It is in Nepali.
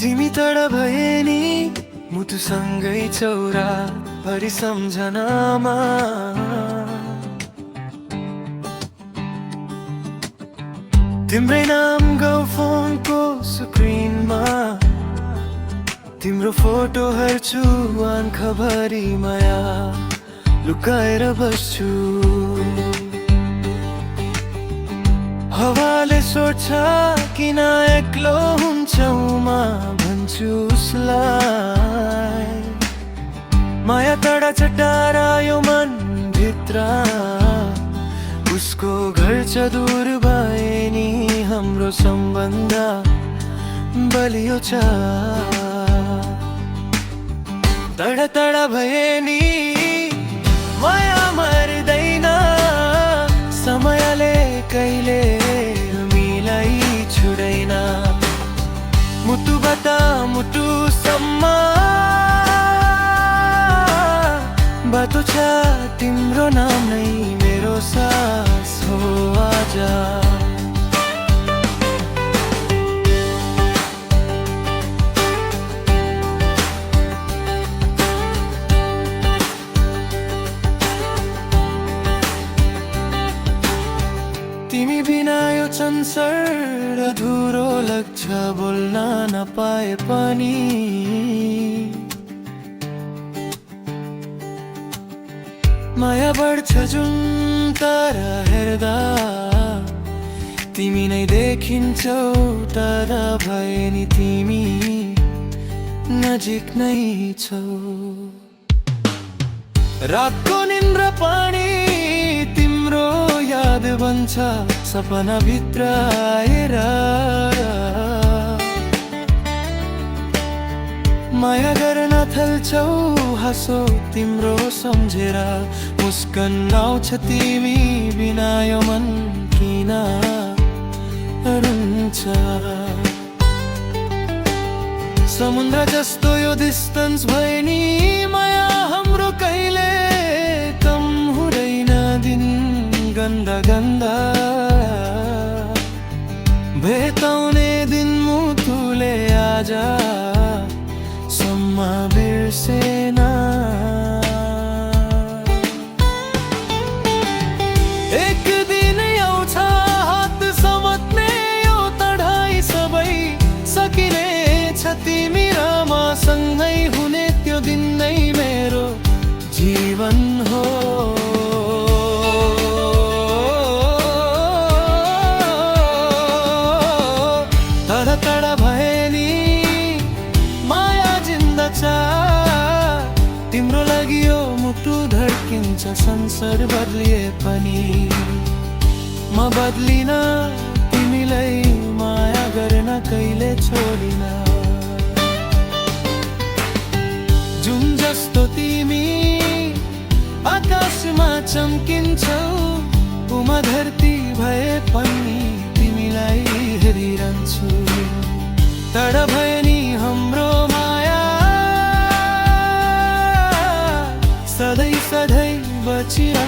तिमी तड भए नि मुटुसँगै चौरा भरि सम्झनामा तिम्रै नाम गाउँ फोनको स्क्रिनमा तिम्रो फोटो हेर्छु आँखाभरि माया लुकाएर बस्छु हावाले सोध्छ किन एक्लो हुन्छौ म भन्छु उसलाई माया तडा चटारा यो मन भित्र उसको घर छ दूर भए नि हाम्रो सम्बन्ध बलियो छ तडा तडा भए नि माया मर्दैन समयले कहिले हामीलाई छुँदैन मुटुबाट मुटुसम्म बाटो छ तिम्रो नाम नै मेरो सास हो आज तिमी बिना यो संसार अधुरो लाग्छ बोल्न नपाए पनि माया बढ्छ जुन तारा हेर्दा तिमी नै देखिन्छौ तर भए नि तिमी नजिक नै छौ रातको निन्द्रा पानी तिम्रो याद बन्छ सपना भित्र आएर माया गर्न थाल्छौ हाँसो तिम्रो सम्झेर मुस्कान आउँछ तिमी बिना यो मन किन रुन्छ समुद्र जस्तो यो डिस्टेन्स भए नि माया हाम्रो कहिले कम हुँदैन दिन गन्दा गन्दा भेटाउने दिन मुटुले आज सम्म बिर्सेन एक दिन आउँछ हात समात्ने यो तडाई सबै सकिने छ तिमी र म सँगै हुने त्यो दिन नै मेरो जीवन हो तडा तडा भए नि माया जिन्दा छ तिम्रो लागि यो मुटु धड्किन्छ संसार बदलिए पनि म बदलिन तिमीलाई माया गर्न कहिले छोडिन जुन जस्तो तिमी आकाशमा चम्किन्छौ उमा धरती भए पनि तिमीलाई हेरिरहन्छु तडा भए नि हाम्रो माया सधैँ सधैँ बचिरहन्छ